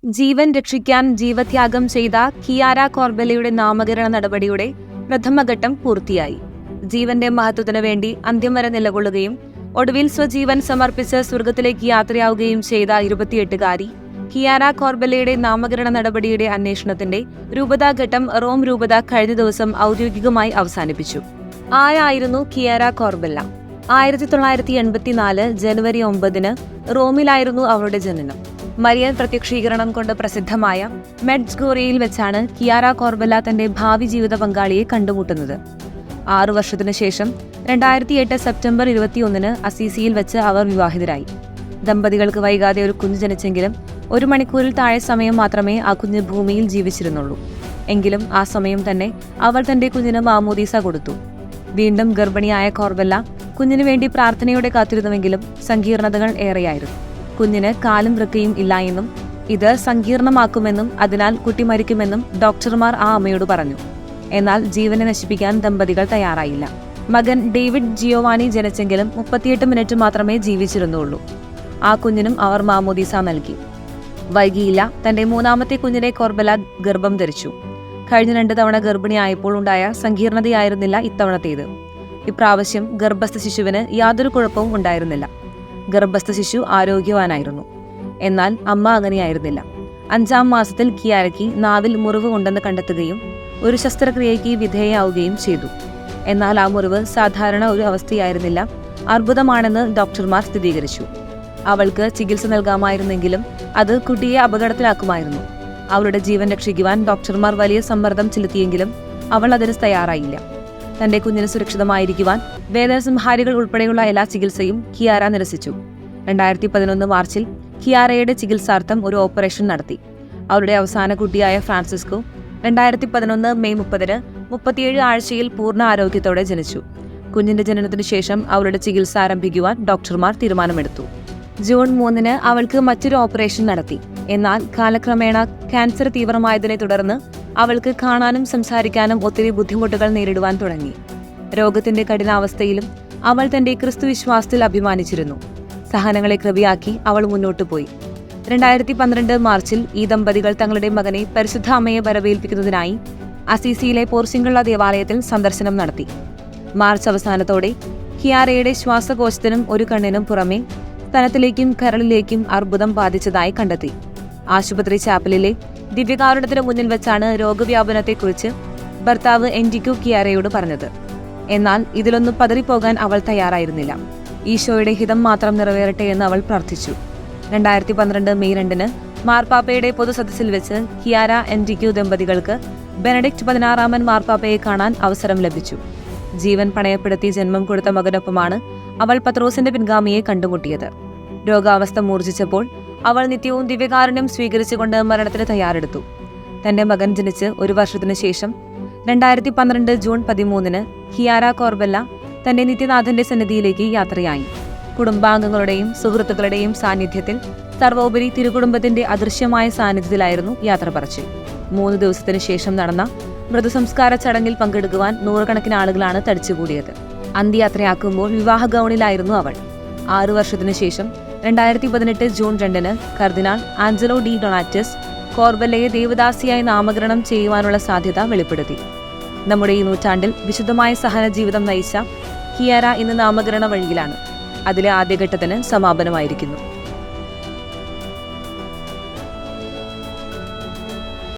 ജീവൻ രക്ഷിക്കാൻ ജീവത്യാഗം ചെയ്ത കിയാര കോർബെല്ലയുടെ നാമകരണ നടപടിയുടെ പ്രഥമഘട്ടം പൂർത്തിയായി. ജീവന്റെ മഹത്വത്തിനു വേണ്ടി അന്ത്യം വരെ നിലകൊള്ളുകയും ഒടുവിൽ സ്വജീവൻ സമർപ്പിച്ച് സ്വർഗത്തിലേക്ക് യാത്രയാവുകയും ചെയ്ത 28-കാരി കിയാര കോർബെല്ലയുടെ നാമകരണ നടപടിയുടെ അന്വേഷണത്തിന്റെ രൂപതാഘട്ടം റോം രൂപത കഴിഞ്ഞ ദിവസം ഔദ്യോഗികമായി അവസാനിപ്പിച്ചു. ആരായിരുന്നു കിയാര കോർബെല്ല? 1984 ജനുവരി 9 റോമിലായിരുന്നു അവരുടെ ജനനം. മരിയൻ പ്രത്യക്ഷീകരണം കൊണ്ട് പ്രസിദ്ധമായ മെഡ്ജ്ഗോറിയയിൽ വെച്ചാണ് കിയാര കോർബെല്ല തന്റെ ഭാവി ജീവിത പങ്കാളിയെ കണ്ടുമുട്ടുന്നത്. 6 വർഷത്തിനു ശേഷം 2008 സെപ്റ്റംബർ 21 അസീസിയിൽ വെച്ച് അവർ വിവാഹിതരായി. ദമ്പതികൾക്ക് വൈകാതെ ഒരു കുഞ്ഞ് ജനിച്ചെങ്കിലും 1 മണിക്കൂറിൽ താഴെ സമയം മാത്രമേ ആ കുഞ്ഞ് ഭൂമിയിൽ ജീവിച്ചിരുന്നുള്ളൂ. എങ്കിലും ആ സമയം തന്നെ അവൾ തന്റെ കുഞ്ഞിന് മാമോദീസ കൊടുത്തു. വീണ്ടും ഗർഭിണിയായ കോർബെല്ല കുഞ്ഞിനു വേണ്ടി പ്രാർത്ഥനയോടെ കാത്തിരുന്നുവെങ്കിലും സങ്കീർണതകൾ ഏറെയായിരുന്നു. കുഞ്ഞിന് കാലും വൃക്കയും ഇല്ല എന്നും ഇത് സങ്കീർണമാക്കുമെന്നും അതിനാൽ കുട്ടി മരിക്കുമെന്നും ഡോക്ടർമാർ ആ അമ്മയോട് പറഞ്ഞു. എന്നാൽ ജീവനെ നശിപ്പിക്കാൻ ദമ്പതികൾ തയ്യാറായില്ല. മകൻ ഡേവിഡ് ജിയോവാനി ജനിച്ചെങ്കിലും 38 മിനിറ്റ് മാത്രമേ ജീവിച്ചിരുന്നുള്ളൂ. ആ കുഞ്ഞിനും അവർ മാമോദീസ നൽകി. വൈകിയില്ല, തന്റെ 3ാമത്തെ കുഞ്ഞിനെ കോർബെല്ല ഗർഭം ധരിച്ചു. കഴിഞ്ഞ 2 തവണ ഗർഭിണിയായപ്പോൾ ഉണ്ടായ സങ്കീർണതയായിരുന്നില്ല ഇത്തവണത്തേത്. ഇപ്രാവശ്യം ഗർഭസ്ഥ ശിശുവിന് യാതൊരു കുഴപ്പവും ഉണ്ടായിരുന്നില്ല. ഗർഭസ്ഥ ശിശു ആരോഗ്യവാനായിരുന്നു. എന്നാൽ അമ്മ അങ്ങനെയായിരുന്നില്ല. 5ാം മാസത്തിൽ കിയാരയ്ക്ക് നാവിൽ മുറിവ് ഉണ്ടെന്ന് കണ്ടെത്തുകയും ഒരു ശസ്ത്രക്രിയയ്ക്ക് വിധേയയാവുകയും ചെയ്തു. എന്നാൽ ആ മുറിവ് സാധാരണ ഒരു അവസ്ഥയായിരുന്നില്ല, അർബുദമാണെന്ന് ഡോക്ടർമാർ സ്ഥിരീകരിച്ചു. അവൾക്ക് ചികിത്സ നൽകാമായിരുന്നെങ്കിലും അത് കുട്ടിയെ അപകടത്തിലാക്കുമായിരുന്നു. അവളുടെ ജീവൻ രക്ഷിക്കുവാൻ ഡോക്ടർമാർ വലിയ സമ്മർദ്ദം ചെലുത്തിയെങ്കിലും അവൾ അതിന് തയ്യാറായില്ല. തന്റെ കുഞ്ഞിന് സുരക്ഷിതമായിരിക്കുവാൻ വേദനസംഹാരികൾ ഉൾപ്പെടെയുള്ള എല്ലാ ചികിത്സയും കിയാര നിരസിച്ചു. 2011 മാർച്ചിൽ കിയാരയുടെ ചികിത്സാർത്ഥം ഒരു ഓപ്പറേഷൻ നടത്തി. അവരുടെ അവസാന കുട്ടിയായ ഫ്രാൻസിസ്കോ 2011 മെയ് 30 37 ആഴ്ചയിൽ പൂർണ്ണ ആരോഗ്യത്തോടെ ജനിച്ചു. കുഞ്ഞിന്റെ ജനനത്തിനു ശേഷം അവളുടെ ചികിത്സ ആരംഭിക്കുവാൻ ഡോക്ടർമാർ തീരുമാനമെടുത്തു. ജൂൺ 3 അവൾക്ക് മറ്റൊരു ഓപ്പറേഷൻ നടത്തി. എന്നാൽ കാലക്രമേണ ക്യാൻസർ തീവ്രമായതിനെ തുടർന്ന് അവൾക്ക് കാണാനും സംസാരിക്കാനും ഒത്തിരി ബുദ്ധിമുട്ടുകൾ നേരിടുവാൻ തുടങ്ങി. രോഗത്തിന്റെ കഠിനാവസ്ഥയിലും അവൾ തന്റെ ക്രിസ്തുവിശ്വാസത്തിൽ അഭിമാനിച്ചിരുന്നു. സഹനങ്ങളെ കൃപയാക്കി അവൾ മുന്നോട്ടു പോയി. 2012 മാർച്ചിൽ ഈ ദമ്പതികൾ തങ്ങളുടെ മകനെ പരിശുദ്ധ അമ്മയെ വരവേൽപ്പിക്കുന്നതിനായി അസീസിയിലെ പോർസിംഗുള്ള ദേവാലയത്തിൽ സന്ദർശനം നടത്തി. മാർച്ച് അവസാനത്തോടെ കിയാരയുടെ ശ്വാസകോശത്തിനും ഒരു കണ്ണിനും പുറമെ സ്തനത്തിലേക്കും കരളിലേക്കും അർബുദം ബാധിച്ചതായി കണ്ടെത്തി. ആശുപത്രി ചാപ്പലിലെ ദിവ്യകാരുണ്യത്തിന് മുന്നിൽ വെച്ചാണ് രോഗവ്യാപനത്തെക്കുറിച്ച് ഭർത്താവ് എൻഡിക്കു കിയാരയോട് പറഞ്ഞത്. എന്നാൽ ഇതിലൊന്നും പതറിപ്പോകാൻ അവൾ തയ്യാറായിരുന്നില്ല. ഈശോയുടെ ഹിതം മാത്രം നിറവേറട്ടെ എന്ന് അവൾ പ്രാർത്ഥിച്ചു. 2012 മെയ് 2 മാർപ്പാപ്പയുടെ പൊതുസദസ്സിൽ വെച്ച് കിയാര എൻഡിക്കു ദമ്പതികൾക്ക് ബെനഡിക്ട് 16 മാർപ്പാപ്പയെ കാണാൻ അവസരം ലഭിച്ചു. ജീവൻ പണയപ്പെടുത്തി ജന്മം കൊടുത്ത മകനൊപ്പമാണ് അവൾ പത്രോസിന്റെ പിൻഗാമിയെ കണ്ടുമുട്ടിയത്. രോഗാവസ്ഥ മൂർജിച്ചപ്പോൾ അവൾ നിത്യവും ദിവ്യകാരുണ്യം സ്വീകരിച്ചുകൊണ്ട് മരണത്തിന് തയ്യാറെടുത്തു. തന്റെ മകൻ ജനിച്ച് 1 വർഷത്തിനു ശേഷം 2012 ജൂൺ 13 കിയാര കോർബെല്ല തന്റെ നിത്യനാഥന്റെ സന്നിധിയിലേക്ക് യാത്രയായി. കുടുംബാംഗങ്ങളുടെയും സുഹൃത്തുക്കളുടെയും സാന്നിധ്യത്തിൽ, സർവോപരി തിരുകുടുംബത്തിന്റെ അദൃശ്യമായ സാന്നിധ്യത്തിലായിരുന്നു യാത്ര പറച്ചിൽ. 3 ദിവസത്തിനു ശേഷം നടന്ന മൃതസംസ്കാര ചടങ്ങിൽ പങ്കെടുക്കുവാൻ നൂറുകണക്കിന് ആളുകളാണ് തടിച്ചുകൂടിയത്. അന്ത്യയാത്രയാക്കുമ്പോൾ വിവാഹ ഗൗണിലായിരുന്നു അവൾ. 6 വർഷത്തിനു ശേഷം 2018 ജൂൺ 2 കർദിനാൾ ആഞ്ചലോ ഡി ഡൊണാറ്റസ് കോർബെല്ലയെ ദേവദാസിയായി നാമകരണം ചെയ്യുവാനുള്ള സാധ്യത വെളിപ്പെടുത്തി. നമ്മുടെ ഈ നൂറ്റാണ്ടിൽ വിശുദ്ധമായ സഹന ജീവിതം നയിച്ച കിയാര ഇന്ന് നാമകരണ വഴിയിലാണ്. അതിലെ ആദ്യഘട്ടത്തിന് സമാപനമായിരിക്കുന്നു.